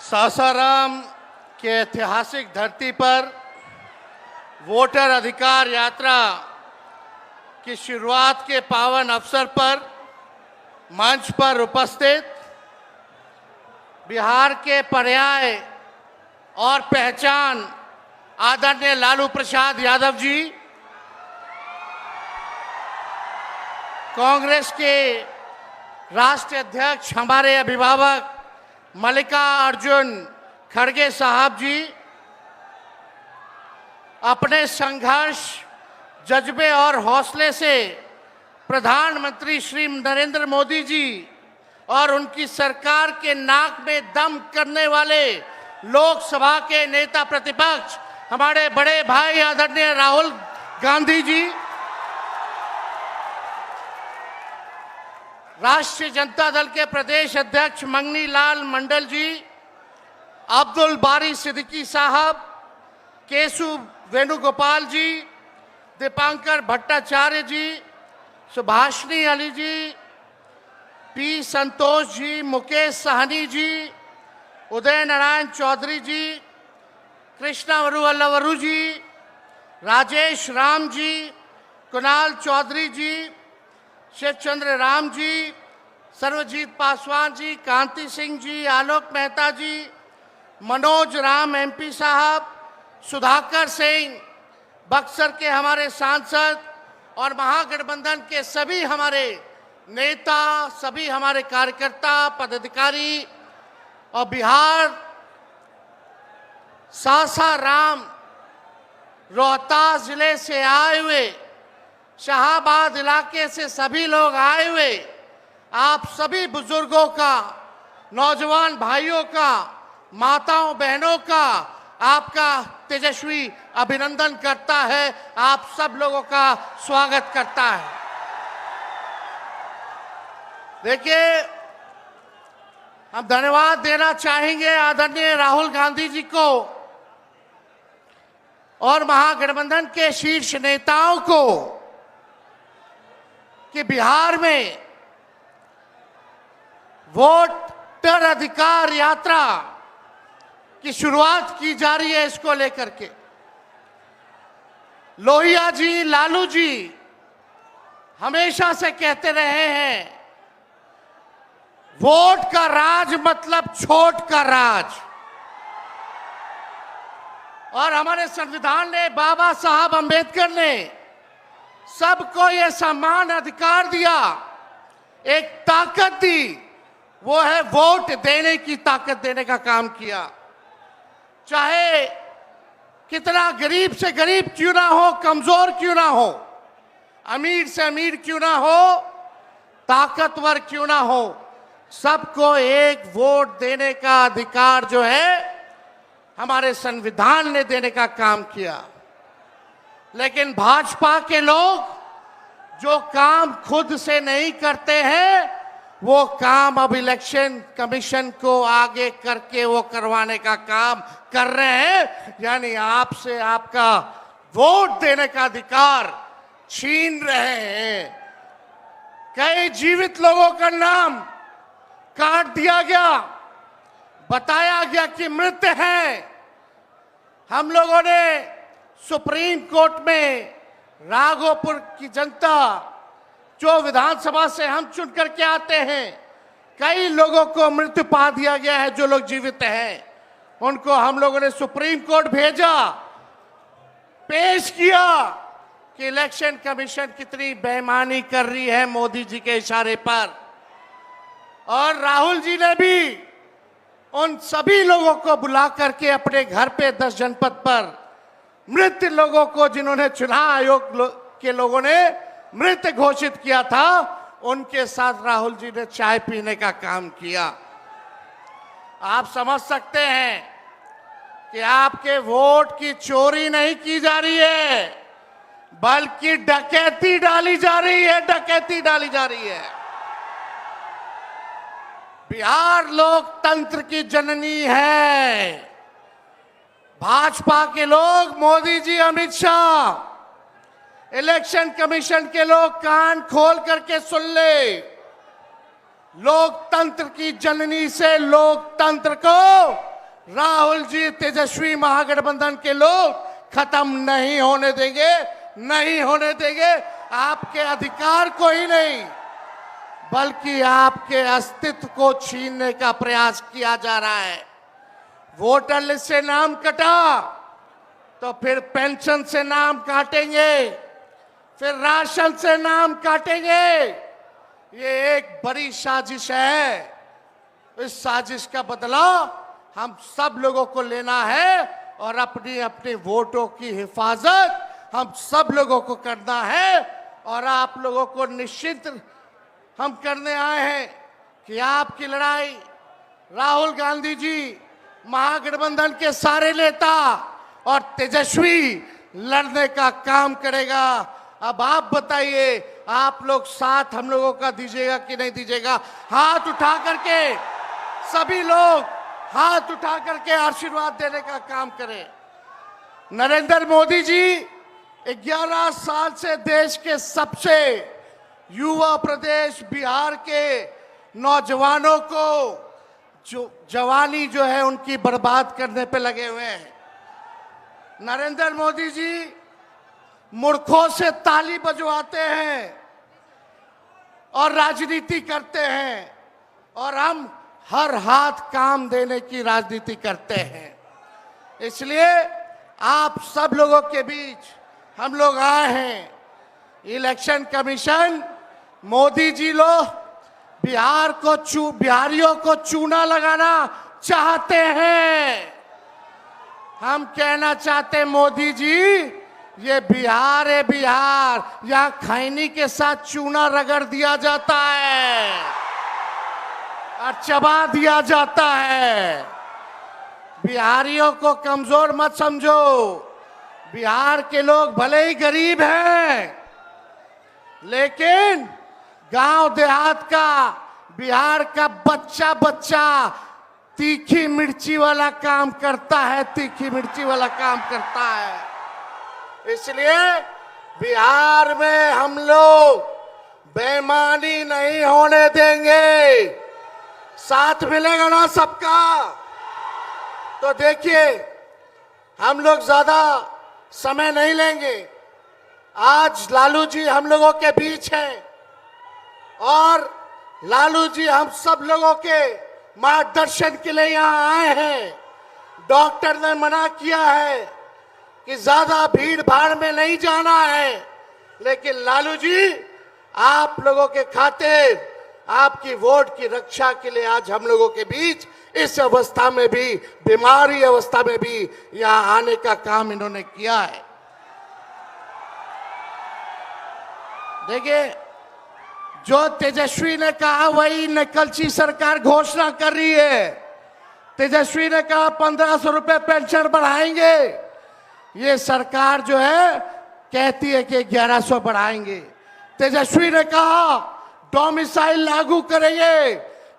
सासाराम के ऐतिहासिक धरती पर वोटर अधिकार यात्रा की शुरुआत के पावन अवसर पर मंच पर उपस्थित बिहार के पर्याय और पहचान आदरणीय लालू प्रसाद यादव जी, कांग्रेस के राष्ट्रीय अध्यक्ष हमारे अभिभावक मल्लिकार्जुन खड़गे साहब जी, अपने संघर्ष, जज्बे और हौसले से प्रधानमंत्री श्री नरेंद्र मोदी जी और उनकी सरकार के नाक में दम करने वाले लोकसभा के नेता प्रतिपक्ष हमारे बड़े भाई आदरणीय राहुल गांधी जी, राष्ट्रीय जनता दल के प्रदेश अध्यक्ष मंगनी लाल मंडल जी, अब्दुल बारी सिद्दीकी साहब, केशु वेणुगोपाल जी, दीपांकर भट्टाचार्य जी, सुभाषिनी अली जी, पी संतोष जी, मुकेश सहनी जी, उदय नारायण चौधरी जी, कृष्णा वरुवल्लवरू जी, राजेश राम जी, कुणाल चौधरी जी, शिवचंद्र राम जी, सर्वजीत पासवान जी, कांति सिंह जी, आलोक मेहता जी, मनोज राम एमपी साहब, सुधाकर सिंह, बक्सर के हमारे सांसद और महागठबंधन के सभी हमारे नेता, सभी हमारे कार्यकर्ता, पदाधिकारी और बिहार सासाराम रोहतास जिले से आए हुए, शाहाबाद इलाके से सभी लोग आए हुए, आप सभी बुजुर्गों का, नौजवान भाइयों का, माताओं बहनों का आपका तेजस्वी अभिनंदन करता है, आप सब लोगों का स्वागत करता है। देखिए, हम धन्यवाद देना चाहेंगे आदरणीय राहुल गांधी जी को और महागठबंधन के शीर्ष नेताओं को कि बिहार में वोटर अधिकार यात्रा की शुरुआत की जा रही है। इसको लेकर के लोहिया जी, लालू जी हमेशा से कहते रहे हैं, वोट का राज मतलब छोट का राज। और हमारे संविधान ने, बाबा साहब अंबेडकर ने सबको ये समान अधिकार दिया, एक ताकत दी, वो है वोट देने की ताकत देने का काम किया। चाहे कितना गरीब से गरीब क्यों ना हो, कमजोर क्यों ना हो, अमीर से अमीर क्यों ना हो, ताकतवर क्यों ना हो, सबको एक वोट देने का अधिकार जो है हमारे संविधान ने देने का काम किया। लेकिन भाजपा के लोग जो काम खुद से नहीं करते हैं, वो काम अब इलेक्शन कमीशन को आगे करके वो करवाने का काम कर रहे हैं, यानी आपसे आपका वोट देने का अधिकार छीन रहे हैं। कई जीवित लोगों का नाम काट दिया गया, बताया गया कि मृत हैं। हम लोगों ने सुप्रीम कोर्ट में राघोपुर की जनता, जो विधानसभा से हम चुन करके आते हैं, कई लोगों को मृत्यु पा दिया गया है। जो लोग जीवित हैं उनको हम लोगों ने सुप्रीम कोर्ट भेजा, पेश किया कि इलेक्शन कमीशन कितनी बेईमानी कर रही है मोदी जी के इशारे पर। और राहुल जी ने भी उन सभी लोगों को बुला करके अपने घर पे 10 जनपद पर मृत लोगों को, जिन्होंने चुनाव आयोग के लोगों ने मृत घोषित किया था, उनके साथ राहुल जी ने चाय पीने का काम किया। आप समझ सकते हैं कि आपके वोट की चोरी नहीं की जा रही है, बल्कि डकैती डाली जा रही है, डकैती डाली जा रही है। बिहार लोकतंत्र की जननी है। भाजपा के लोग, मोदी जी, अमित शाह, इलेक्शन कमीशन के लोग कान खोल करके सुन ले। लोकतंत्र की जननी से लोकतंत्र को राहुल जी, तेजस्वी महागठबंधन के लोग खत्म नहीं होने देंगे, नहीं होने देंगे। आपके अधिकार को ही नहीं, बल्कि आपके अस्तित्व को छीनने का प्रयास किया जा रहा है। वोटर लिस्ट से नाम कटा तो फिर पेंशन से नाम काटेंगे, फिर राशन से नाम काटेंगे। ये एक बड़ी साजिश है। इस साजिश का बदला हम सब लोगों को लेना है और अपनी अपनी वोटों की हिफाजत हम सब लोगों को करना है। और आप लोगों को निश्चित हम करने आए हैं कि आपकी लड़ाई राहुल गांधी जी, महागठबंधन के सारे नेता और तेजस्वी लड़ने का काम करेगा। अब आप बताइए, आप लोग साथ हम लोगों का दीजिएगा कि नहीं दीजिएगा? हाथ उठा करके सभी लोग हाथ उठा करके आशीर्वाद देने का काम करें। नरेंद्र मोदी जी 11 साल से देश के सबसे युवा प्रदेश बिहार के नौजवानों को जो जवानी जो है उनकी बर्बाद करने पे लगे हुए हैं। नरेंद्र मोदी जी मूर्खों से ताली बजवाते हैं और राजनीति करते हैं, और हम हर हाथ काम देने की राजनीति करते हैं। इसलिए आप सब लोगों के बीच हम लोग आए हैं। इलेक्शन कमीशन, मोदी जी लोग बिहारियों को चूना लगाना चाहते हैं। हम कहना चाहते हैं, मोदी जी, ये बिहार है, बिहार, यहाँ खैनी के साथ चूना रगड़ दिया जाता है और चबा दिया जाता है। बिहारियों को कमजोर मत समझो। बिहार के लोग भले ही गरीब हैं, लेकिन गांव देहात का बिहार का बच्चा बच्चा तीखी मिर्ची वाला काम करता है, तीखी मिर्ची वाला काम करता है। इसलिए बिहार में हम लोग बेईमानी नहीं होने देंगे। साथ मिलेगा ना सबका? तो देखिए, हम लोग ज्यादा समय नहीं लेंगे। आज लालू जी हम लोगों के बीच हैं और लालू जी हम सब लोगों के मार्गदर्शन के लिए यहाँ आए हैं। डॉक्टर ने मना किया है कि ज्यादा भीड़ भाड़ में नहीं जाना है, लेकिन लालू जी आप लोगों के खातिर, आपकी वोट की रक्षा के लिए आज हम लोगों के बीच इस अवस्था में भी, बीमारी अवस्था में भी यहाँ आने का काम इन्होंने किया है। देखिए, जो तेजस्वी ने कहा वही नकलची सरकार घोषणा कर रही है। तेजस्वी ने कहा 1500 रुपए पेंशन बढ़ाएंगे, ये सरकार जो है कहती है कि 1100 बढ़ाएंगे। तेजस्वी ने कहा डोमिसाइल लागू करेंगे,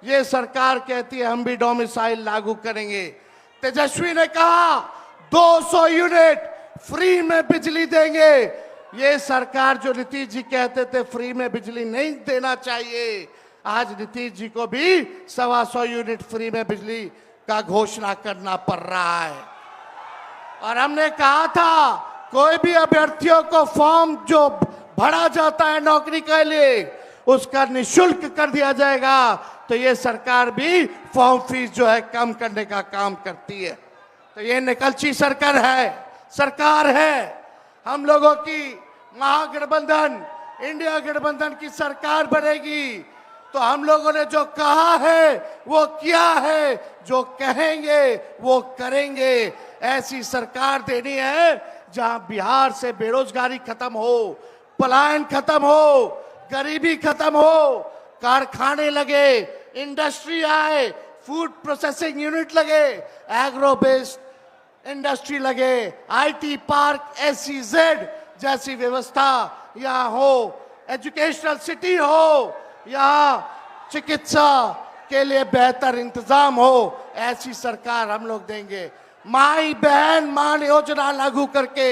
ये सरकार कहती है हम भी डोमिसाइल लागू करेंगे। तेजस्वी ने कहा 200 यूनिट फ्री में बिजली देंगे, ये सरकार जो नीतीश जी कहते थे फ्री में बिजली नहीं देना चाहिए, आज नीतीश जी को भी 125 यूनिट फ्री में बिजली का घोषणा करना पड़ रहा है। और हमने कहा था कोई भी अभ्यर्थियों को फॉर्म जो भरा जाता है नौकरी के लिए उसका निःशुल्क कर दिया जाएगा। तो ये सरकार भी फॉर्म फीस जो है कम करने का काम करती है। तो ये निकलची सरकार है। हम लोगों की महागठबंधन, इंडिया गठबंधन की सरकार बनेगी तो हम लोगों ने जो कहा है वो किया है, जो कहेंगे वो करेंगे। ऐसी सरकार देनी है जहां बिहार से बेरोजगारी खत्म हो, पलायन खत्म हो, गरीबी खत्म हो, कारखाने लगे, इंडस्ट्री आए, फूड प्रोसेसिंग यूनिट लगे, एग्रो बेस्ड इंडस्ट्री लगे, आईटी पार्क, एसईजेड जैसी व्यवस्था यहाँ हो, एजुकेशनल सिटी हो, यहाँ चिकित्सा के लिए बेहतर इंतजाम हो, ऐसी सरकार हम लोग देंगे। माई बहन मान योजना लागू करके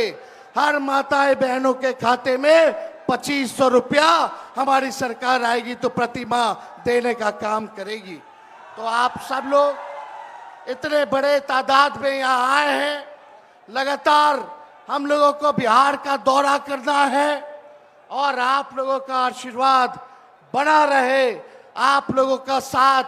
हर माताएं बहनों के खाते में 2500 रुपया हमारी सरकार आएगी तो प्रति माह देने का काम करेगी। तो आप सब लोग इतने बड़े तादाद में यहाँ आए हैं। लगातार हम लोगों को बिहार का दौरा करना है और आप लोगों का आशीर्वाद बना रहे, आप लोगों का साथ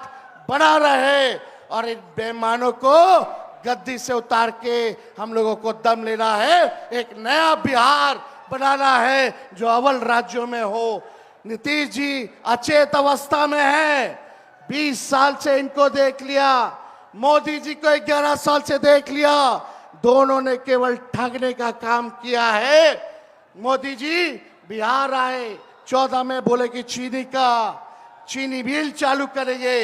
बना रहे और इन बेईमानों को गद्दी से उतार के हम लोगों को दम लेना है। एक नया बिहार बनाना है जो अव्वल राज्यों में हो। नीतीश जी अचेत अवस्था में है, 20 साल से इनको देख लिया, मोदी जी को 11 साल से देख लिया, दोनों ने केवल ठगने का काम किया है। मोदी जी बिहार आए, 14 में बोले कि चीनी मिल चालू करेंगे,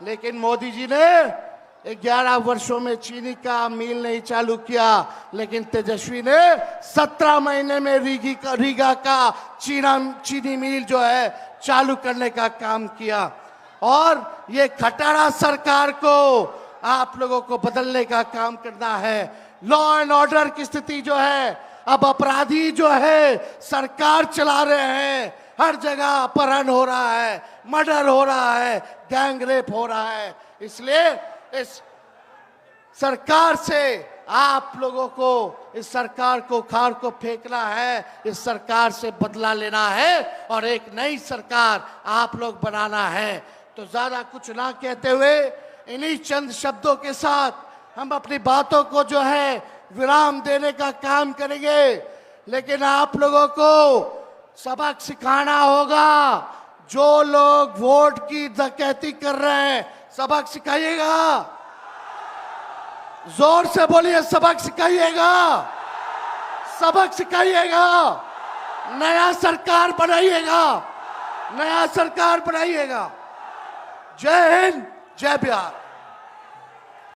लेकिन मोदी जी ने 11 वर्षों में चीनी का मिल नहीं चालू किया, लेकिन तेजस्वी ने 17 महीने में रीगा का चीनी मिल जो है चालू करने का काम किया। और ये खटारा सरकार को आप लोगों को बदलने का काम करना है। लॉ एंड ऑर्डर की स्थिति जो है, अब अपराधी जो है सरकार चला रहे हैं, हर जगह अपहरण हो रहा है, मर्डर हो रहा है, गैंग रेप हो रहा है। इसलिए इस सरकार से आप लोगों को, इस सरकार को खार को फेंकना है, इस सरकार से बदला लेना है और एक नई सरकार आप लोग बनाना है। तो ज्यादा कुछ ना कहते हुए इन्हीं चंद शब्दों के साथ हम अपनी बातों को जो है विराम देने का काम करेंगे। लेकिन आप लोगों को सबक सिखाना होगा। जो लोग वोट की डकैती कर रहे हैं, सबक सिखाइएगा। जोर से बोलिए, सबक सिखाइएगा, सबक सिखाइएगा। नया सरकार बनाइएगा, नया सरकार बनाइएगा। जय हिंद, जय बिहार।